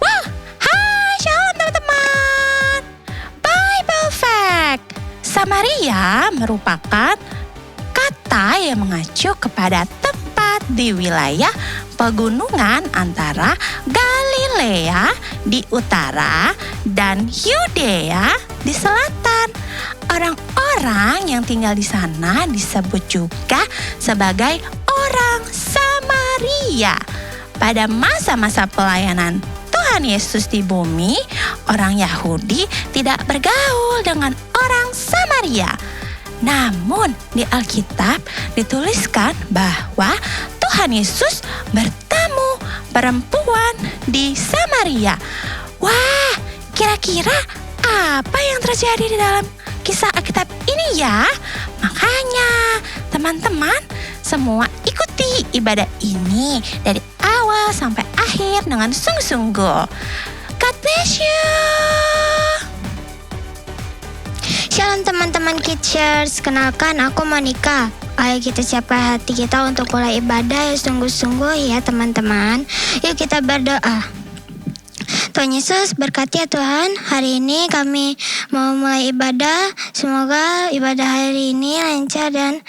Wah, hai shalom teman-teman. Bible Fact. Samaria merupakan kata yang mengacu kepada tempat di wilayah pegunungan antara Galilea di utara dan Yudea di selatan. Orang-orang yang tinggal di sana disebut juga sebagai orang Samaria. Pada masa-masa pelayanan Tuhan Yesus di bumi, orang Yahudi tidak bergaul dengan orang Samaria. Namun di Alkitab dituliskan bahwa Tuhan Yesus bertemu perempuan di Samaria. Wah, kira-kira apa yang terjadi di dalam kisah Alkitab ini ya? Makanya teman-teman semua ikuti ibadah ini dari awal sampai akhir dengan sungguh-sungguh. God bless you. Shalom teman-teman Kidshares, kenalkan aku Monica. Ayo kita siapkan hati kita untuk mulai ibadah yang sungguh-sungguh ya teman-teman. Yuk kita berdoa. Tuhan Yesus berkati ya Tuhan, hari ini kami mau mulai ibadah. Semoga ibadah hari ini lancar dan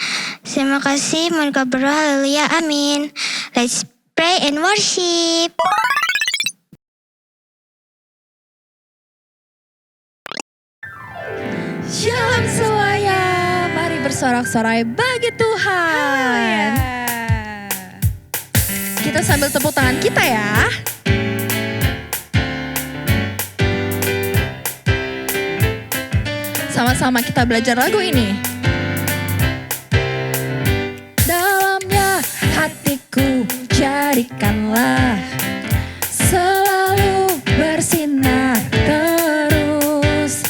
terima kasih. Monica berdoa, haleluya, amin. Let's pray and worship. Shalom semuanya, mari bersorak-sorai bagi Tuhan. Kita sambil tepuk tangan kita ya. Sama-sama kita belajar lagu ini. Dalamnya hatiku jadikanlah selalu bersinar terus.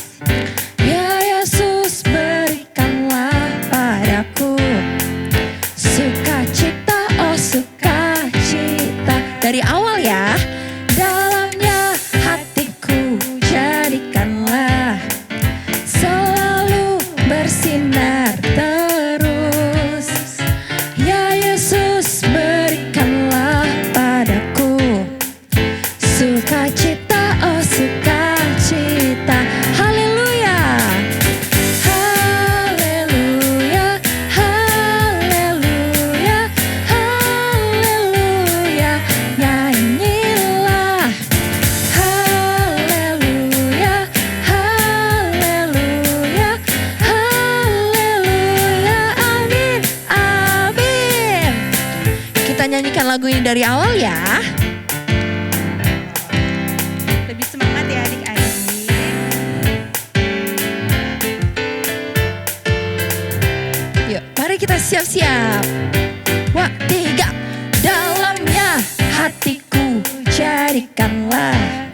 Ya Yesus berikanlah padaku sukacita, oh sukacita. Dari awal ya. Dalamnya hatiku jadikanlah selalu bersinar terus. Ya Yesus berikanlah padaku sukacita, oh sukacita. Haleluya, haleluya, haleluya, haleluya. Nyanyilah haleluya, haleluya, haleluya. Amin, amin. Kita nyanyikan lagu ini dari awal ya. Lebih semangat ya adik-adik. Yuk, mari kita siap-siap. 1, 3. Dalamnya hatiku jadikanlah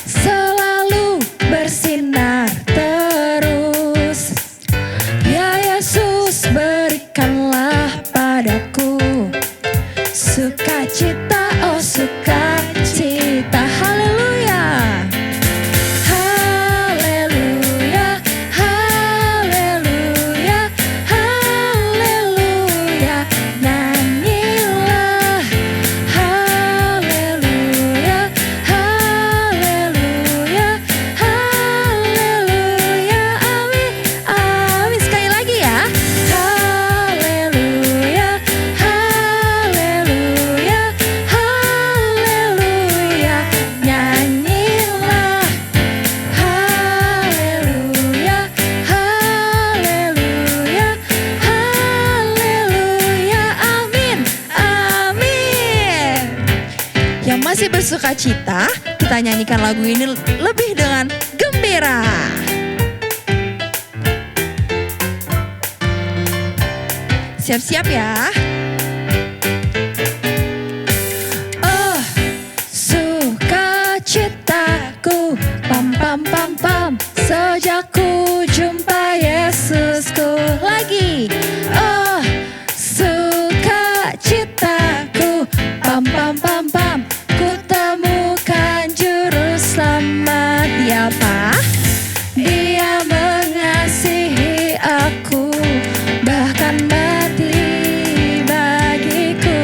selalu bersinar terus. Ya Yesus berikanlah padaku sukacita, oh sukacita. Haleluya, haleluya, haleluya, haleluya. Nyanyilah haleluya, haleluya, haleluya. Amin, amin. Sekali lagi ya. Haleluya, haleluya, haleluya. Nyanyilah haleluya, haleluya, haleluya. Amin, amin. Yang masih bersukacita, kita nyanyikan lagu ini lebih dengan gembira. Siap-siap ya. Oh, sukacitaku, pam pam pam pam, sejak ku jumpa Yesusku. Lagi. Oh, sukacitaku, pam pam pam pam, ku temukan juru selamat. Dia apa? Dia mengasihi aku, bahkan mati bagiku.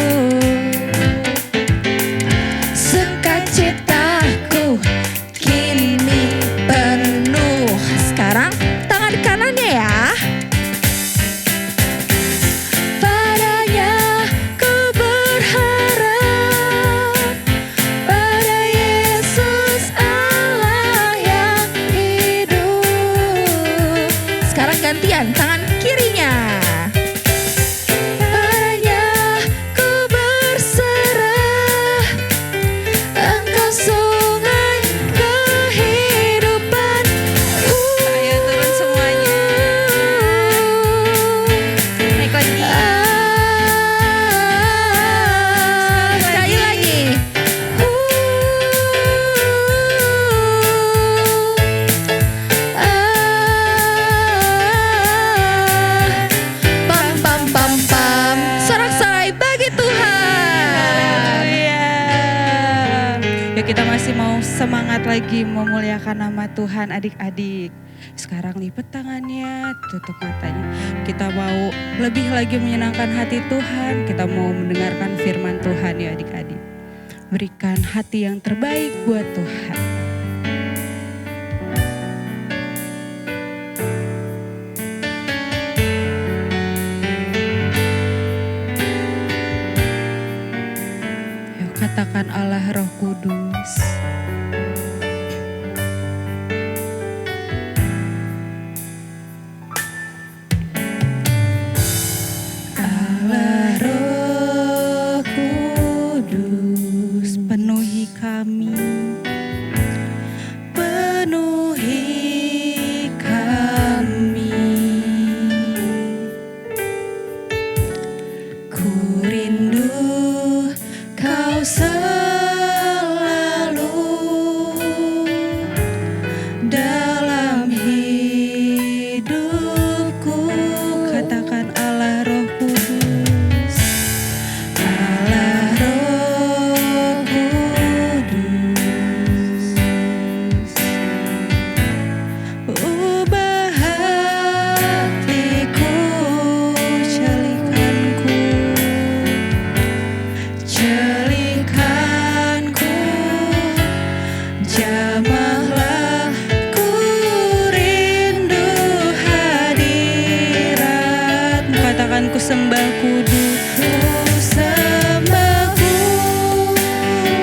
lagi memuliakan nama Tuhan adik-adik. Sekarang lipat tangannya, tutup matanya. Kita mau lebih lagi menyenangkan hati Tuhan. Kita mau mendengarkan firman Tuhan ya adik-adik. Berikan hati yang terbaik buat Tuhan. Yuk katakan Allah Roh Kudus. Allah Roh Kudus, penuhi kami, penuhi kami. Ku rindu Kau selalu dalam hidupku. Katakan Allah Roh Kudus, Allah Roh Kudus. Ubah hatiku, celikanku, celikanku, jamahlah ku rindu hadiratmu. Katakan ku sembah kudus, ku sembah kudus,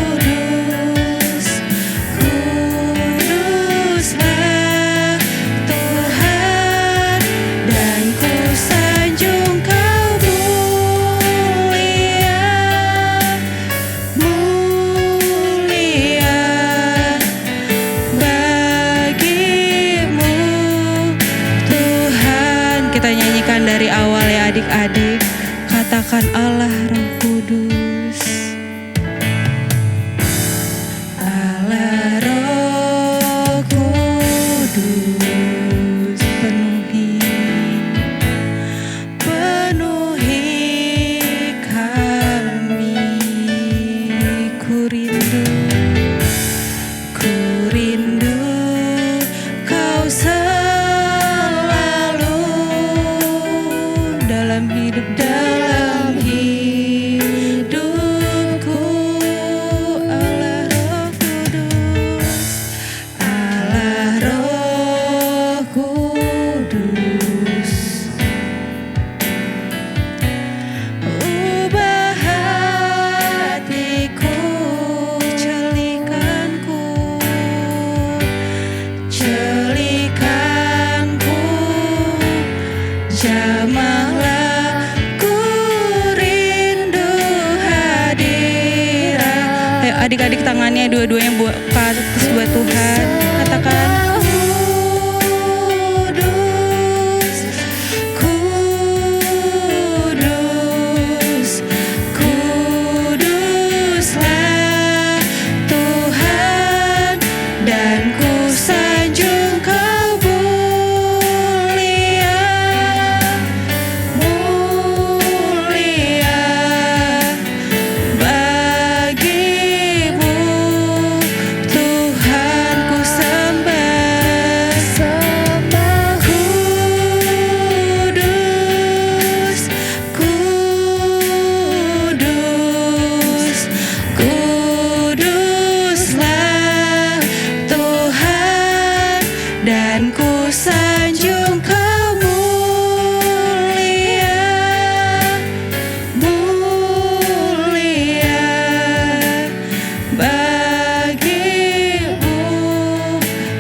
kudus, kuduslah Tuhan, dan ku sanjung Kau mulia, mulia bagimu Tuhan. Kita nyanyikan dari awal ya adik-adik. Katakan Allah Roh Kudus, Allah Roh Kudus, penuhi kami. Ku rindu Kau selalu dalam hidupku. Allah Roh Kudus, Allah Roh Kudus. Ubah hatiku, celikanku, celikanku, jamahlah ku rindu hadirat. Ayo adik-adik tangannya dua-duanya buat Tuhan. Katakan kudus, kudus, kuduslah Tuhan, dan ku sanjung Kau mulia, mulia bagimu Tuhan. Ku sembah, kudus, kudus, kuduslah Tuhan, dan ku sanjung Kau mulia, mulia bagimu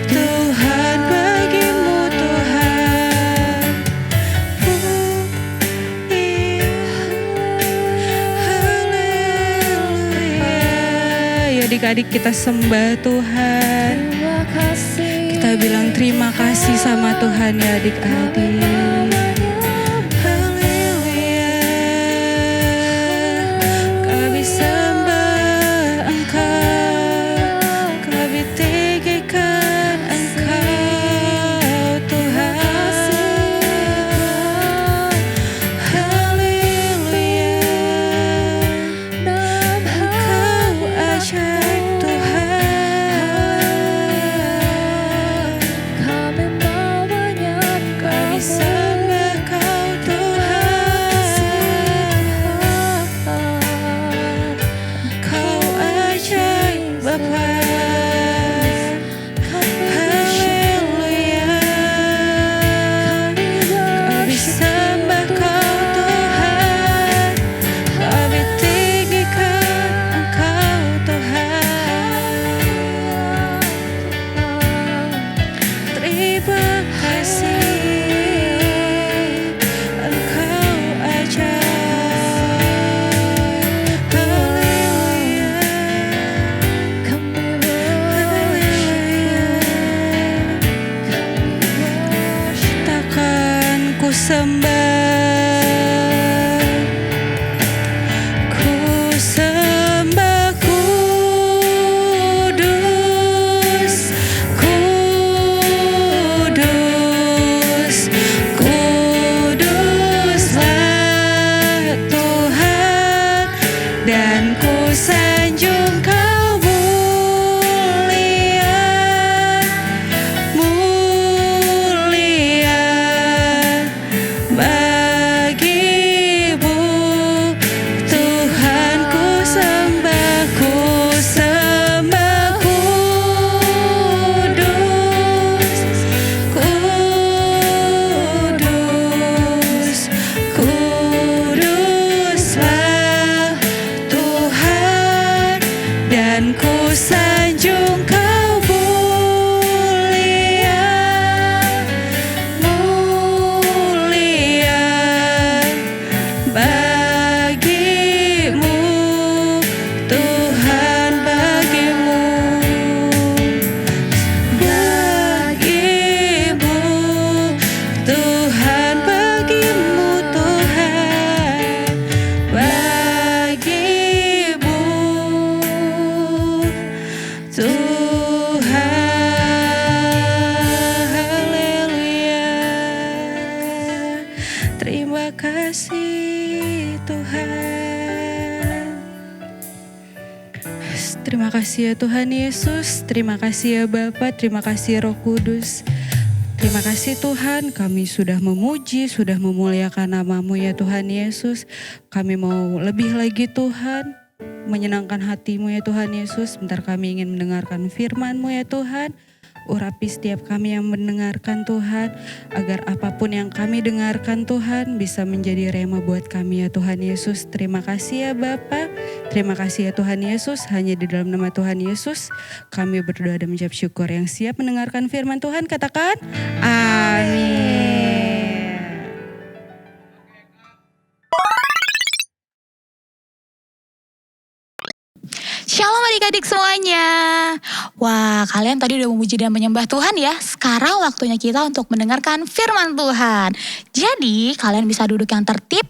Tuhan, bagimu Tuhan. Haleluya. Ya adik-adik, kita sembah Tuhan. Kita bilang terima kasih sama Tuhan ya adik-adik. Haleluya. Kami sembah Engkau, kami tinggikan Engkau Tuhan. Haleluya. ku sembah, ku sembah kudus, kudus, kuduslah Tuhan, dan ku sanjung Kau mulia, mulia bagimu Tuhan. Ku sembah kudus, kudus, kuduslah Tuhan, dan ku sanjung Kau mulia, mulia bagimu Tuhan, bagimu, bagimu Tuhan, bagimu Tuhan, bagimu Tuhan. Haleluya. Terima kasih Tuhan. Terima kasih ya Tuhan Yesus, terima kasih ya Bapa, terima kasih Roh Kudus. Terima kasih Tuhan, kami sudah memuji, sudah memuliakan nama-Mu ya Tuhan Yesus. Kami mau lebih lagi Tuhan, menyenangkan hati-Mu ya Tuhan Yesus. Bentar kami ingin mendengarkan firman-Mu ya Tuhan. Urapi setiap kami yang mendengarkan Tuhan, agar apapun yang kami dengarkan Tuhan bisa menjadi rema buat kami ya Tuhan Yesus. Terima kasih ya Bapa, terima kasih ya Tuhan Yesus. Hanya di dalam nama Tuhan Yesus kami berdoa dan mengucap syukur. Yang siap mendengarkan firman Tuhan katakan amin. Shalom adik-adik semuanya. Wah, kalian tadi udah memuji dan menyembah Tuhan ya. Sekarang waktunya kita untuk mendengarkan firman Tuhan. Jadi kalian bisa duduk yang tertib,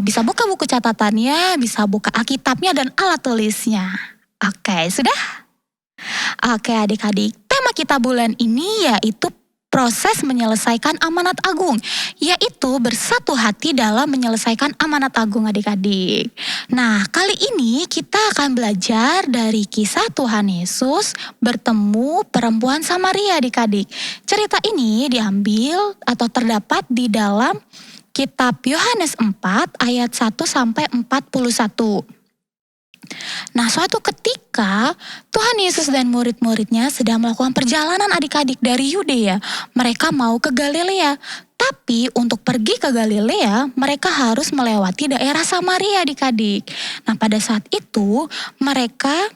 bisa buka buku catatannya, bisa buka Alkitabnya dan alat tulisnya. Oke, sudah? Oke adik-adik, tema kita bulan ini yaitu proses menyelesaikan amanat agung, yaitu bersatu hati dalam menyelesaikan amanat agung adik-adik. Nah, kali ini kita akan belajar dari kisah Tuhan Yesus bertemu perempuan Samaria adik-adik. Cerita ini diambil atau terdapat di dalam kitab Yohanes 4 ayat 1 sampai 41. Nah, suatu ketika Tuhan Yesus dan murid-muridnya sedang melakukan perjalanan adik-adik dari Yudea. Mereka mau ke Galilea. Tapi untuk pergi ke Galilea, mereka harus melewati daerah Samaria adik-adik. Nah, pada saat itu mereka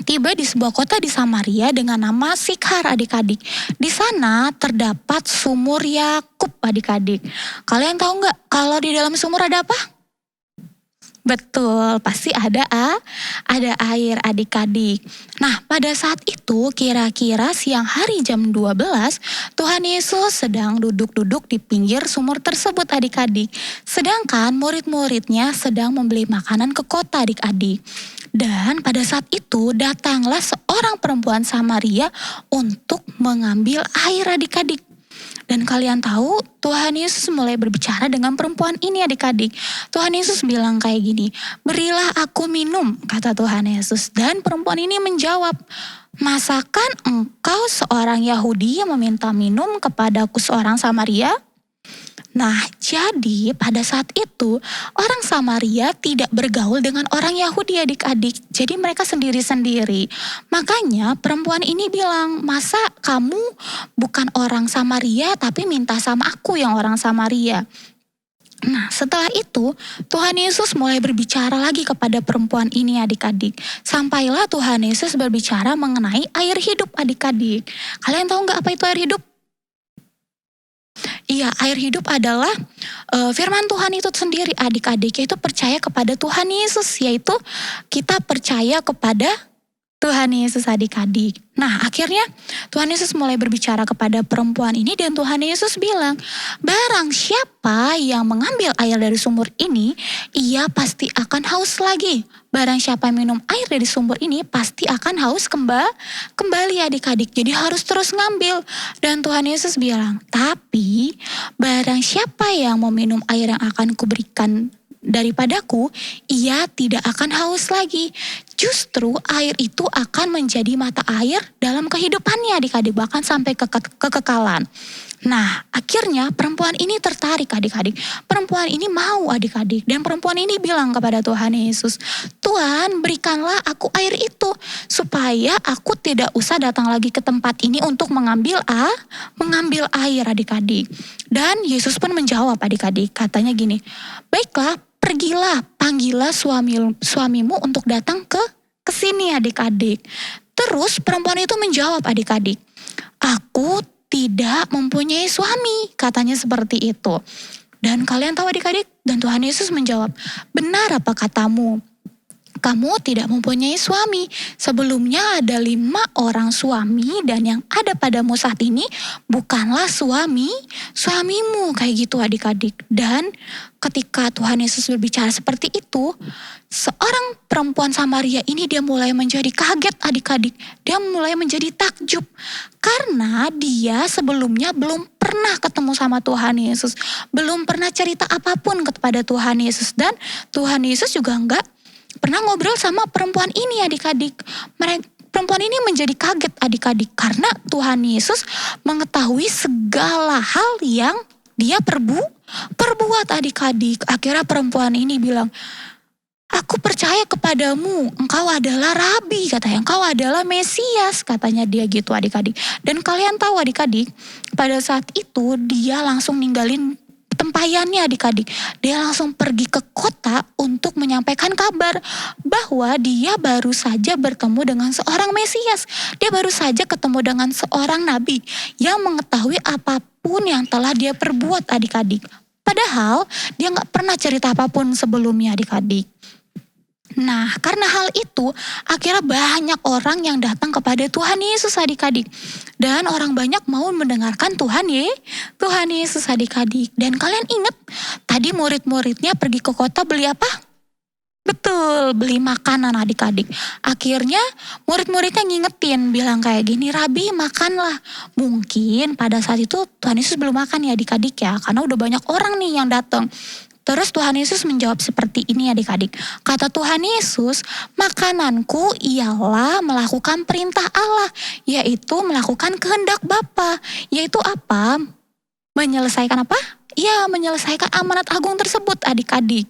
tiba di sebuah kota di Samaria dengan nama Sikhar adik-adik. Di sana terdapat sumur Yakub adik-adik. Kalian tahu nggak kalau di dalam sumur ada apa? Betul, pasti ada air adik-adik. Nah, pada saat itu kira-kira siang hari jam 12, Tuhan Yesus sedang duduk-duduk di pinggir sumur tersebut adik-adik. Sedangkan murid-muridnya sedang membeli makanan ke kota adik-adik. Dan pada saat itu datanglah seorang perempuan Samaria untuk mengambil air adik-adik. Dan kalian tahu Tuhan Yesus mulai berbicara dengan perempuan ini adik-adik. Tuhan Yesus bilang kayak gini, "Berilah aku minum," kata Tuhan Yesus. Dan perempuan ini menjawab, "Masakan engkau seorang Yahudi yang meminta minum kepadaku seorang Samaria?" Nah, jadi pada saat itu orang Samaria tidak bergaul dengan orang Yahudi adik-adik. Jadi mereka sendiri-sendiri. Makanya perempuan ini bilang, "Masa kamu bukan orang Samaria tapi minta sama aku yang orang Samaria?" Nah, setelah itu Tuhan Yesus mulai berbicara lagi kepada perempuan ini adik-adik. Sampailah Tuhan Yesus berbicara mengenai air hidup adik-adik. Kalian tahu nggak apa itu air hidup? Iya, air hidup adalah firman Tuhan itu sendiri adik-adik, yaitu percaya kepada Tuhan Yesus, yaitu kita percaya kepada Tuhan Yesus adik-adik. Nah akhirnya Tuhan Yesus mulai berbicara kepada perempuan ini dan Tuhan Yesus bilang, barang siapa yang mengambil air dari sumber ini, ia pasti akan haus lagi. Barang siapa yang minum air dari sumber ini pasti akan haus kembali adik-adik. Jadi harus terus ngambil. Dan Tuhan Yesus bilang, tapi barang siapa yang mau minum air yang akan kuberikan daripadaku, ia tidak akan haus lagi. Justru air itu akan menjadi mata air dalam kehidupannya adik-adik, bahkan sampai kekekalan. Nah akhirnya perempuan ini tertarik adik-adik. Perempuan ini mau adik-adik. Dan perempuan ini bilang kepada Tuhan Yesus, Tuhan berikanlah aku air itu, supaya aku tidak usah datang lagi ke tempat ini untuk mengambil air adik-adik. Dan Yesus pun menjawab adik-adik, katanya gini, baiklah, pergilah, panggillah suamimu untuk datang ke sini adik-adik. Terus perempuan itu menjawab adik-adik, aku tidak mempunyai suami, katanya seperti itu. Dan kalian tahu adik-adik, dan Tuhan Yesus menjawab, benar apa katamu? Kamu tidak mempunyai suami. Sebelumnya ada 5 orang suami dan yang ada padamu saat ini bukanlah suamimu. Kayak gitu adik-adik. Dan ketika Tuhan Yesus berbicara seperti itu, seorang perempuan Samaria ini dia mulai menjadi kaget adik-adik. Dia mulai menjadi takjub. Karena dia sebelumnya belum pernah ketemu sama Tuhan Yesus. Belum pernah cerita apapun kepada Tuhan Yesus. Dan Tuhan Yesus juga enggak pernah ngobrol sama perempuan ini adik-adik. Perempuan ini menjadi kaget adik-adik karena Tuhan Yesus mengetahui segala hal yang dia perbuat adik-adik. Akhirnya perempuan ini bilang, aku percaya kepadamu, engkau adalah Rabi, katanya, engkau adalah Mesias, katanya dia gitu adik-adik. Dan kalian tahu adik-adik, pada saat itu dia langsung ninggalin tempayannya adik-adik. Dia langsung pergi ke kota untuk menyampaikan kabar bahwa dia baru saja bertemu dengan seorang Mesias. Dia baru saja ketemu dengan seorang nabi yang mengetahui apapun yang telah dia perbuat adik-adik. Padahal dia gak pernah cerita apapun sebelumnya adik-adik. Nah karena hal itu akhirnya banyak orang yang datang kepada Tuhan Yesus adik-adik. Dan orang banyak mau mendengarkan Tuhan Yesus adik-adik. Dan kalian ingat tadi murid-muridnya pergi ke kota beli apa? Betul, beli makanan adik-adik. Akhirnya murid-muridnya ngingetin bilang kayak gini, Rabi makanlah. Mungkin pada saat itu Tuhan Yesus belum makan ya adik-adik ya, karena udah banyak orang nih yang datang. Terus Tuhan Yesus menjawab seperti ini adik-adik. Kata Tuhan Yesus, makananku ialah melakukan perintah Allah, yaitu melakukan kehendak Bapa. Yaitu apa? Menyelesaikan apa? Ya, menyelesaikan amanat agung tersebut adik-adik.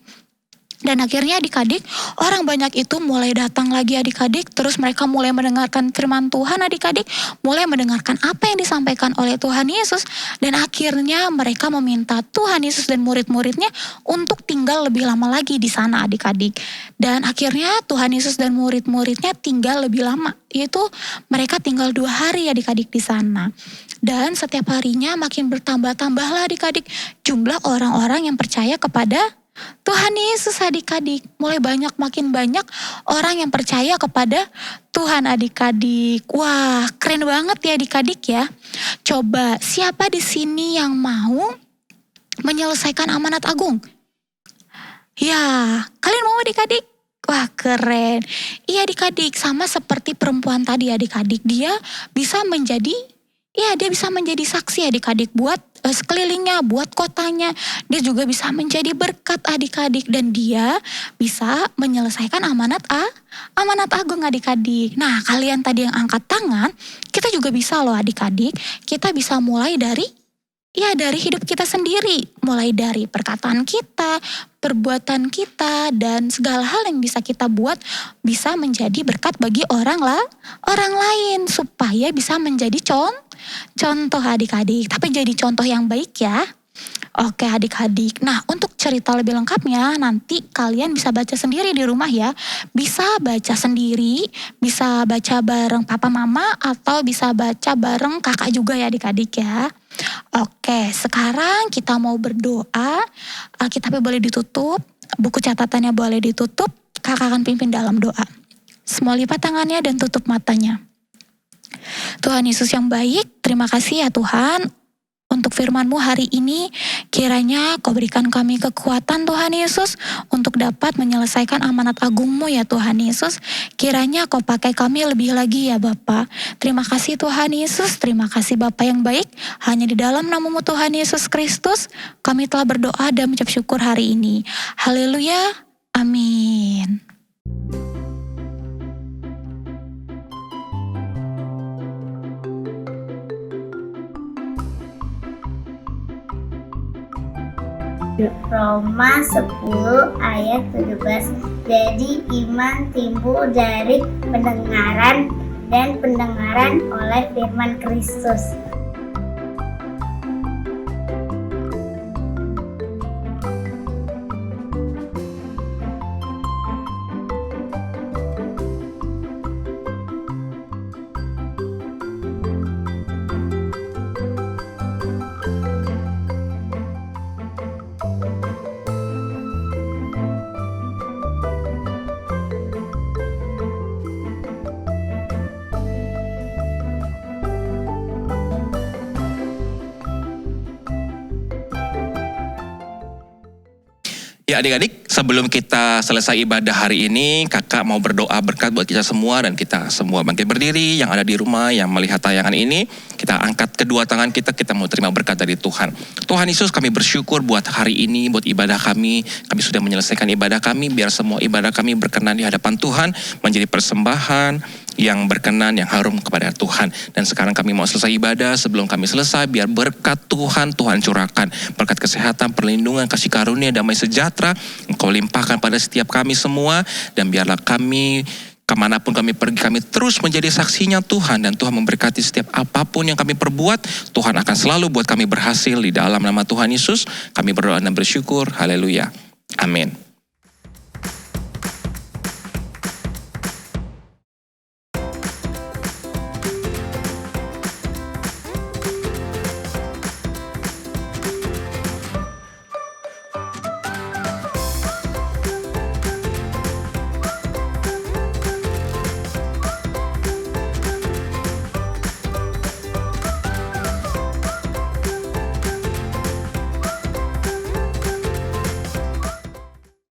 Dan akhirnya adik-adik, orang banyak itu mulai datang lagi adik-adik, terus mereka mulai mendengarkan firman Tuhan adik-adik, mulai mendengarkan apa yang disampaikan oleh Tuhan Yesus, dan akhirnya mereka meminta Tuhan Yesus dan murid-muridnya untuk tinggal lebih lama lagi di sana adik-adik. Dan akhirnya Tuhan Yesus dan murid-muridnya tinggal lebih lama, yaitu mereka tinggal 2 hari adik-adik di sana. Dan setiap harinya makin bertambah-tambahlah adik-adik jumlah orang-orang yang percaya kepada Tuhan Yesus adik-adik. Mulai makin banyak orang yang percaya kepada Tuhan adik-adik. Wah, keren banget ya adik-adik ya. Coba siapa di sini yang mau menyelesaikan amanat agung? Ya, kalian mau adik-adik? Wah, keren. Iya adik-adik, sama seperti perempuan tadi adik-adik. Dia bisa menjadi saksi adik-adik buat sekelilingnya, buat kotanya. Dia juga bisa menjadi berkat adik-adik dan dia bisa menyelesaikan amanat agung adik-adik. Nah, kalian tadi yang angkat tangan, kita juga bisa loh adik-adik. Kita bisa mulai dari hidup kita sendiri, mulai dari perkataan kita, perbuatan kita, dan segala hal yang bisa kita buat bisa menjadi berkat bagi orang lain supaya bisa menjadi contoh adik-adik, tapi jadi contoh yang baik ya. Oke adik-adik, nah untuk cerita lebih lengkapnya nanti kalian bisa baca sendiri di rumah ya. Bisa baca sendiri, bisa baca bareng papa mama, atau bisa baca bareng kakak juga ya adik-adik ya. Oke, sekarang kita mau berdoa. Alkitabnya boleh ditutup, buku catatannya boleh ditutup, kakak akan pimpin dalam doa. Semua lipat tangannya dan tutup matanya. Tuhan Yesus yang baik, terima kasih ya Tuhan untuk firman-Mu hari ini. Kiranya Kau berikan kami kekuatan Tuhan Yesus untuk dapat menyelesaikan amanat agung-Mu ya Tuhan Yesus. Kiranya Kau pakai kami lebih lagi ya Bapa. Terima kasih Tuhan Yesus, terima kasih Bapa yang baik. Hanya di dalam nama-Mu Tuhan Yesus Kristus kami telah berdoa dan mengucap syukur hari ini. Haleluya, amin. Roma 10 ayat 17. Jadi iman timbul dari pendengaran dan pendengaran oleh firman Kristus. Ya adik-adik, sebelum kita selesai ibadah hari ini, kakak mau berdoa berkat buat kita semua dan kita semua bangkit berdiri yang ada di rumah, yang melihat tayangan ini. Kita angkat kedua tangan kita mau terima berkat dari Tuhan. Tuhan Yesus, kami bersyukur buat hari ini, buat ibadah kami. Kami sudah menyelesaikan ibadah kami, biar semua ibadah kami berkenan di hadapan Tuhan, menjadi persembahan yang berkenan, yang harum kepada Tuhan. Dan sekarang kami mau selesai ibadah. Sebelum kami selesai, biar berkat Tuhan curahkan. Berkat kesehatan, perlindungan, kasih karunia, damai sejahtera Engkau limpahkan pada setiap kami semua. Dan biarlah kami, kemanapun kami pergi, kami terus menjadi saksinya Tuhan. Dan Tuhan memberkati setiap apapun yang kami perbuat. Tuhan akan selalu buat kami berhasil. Di dalam nama Tuhan Yesus kami berdoa dan bersyukur. Haleluya, amin.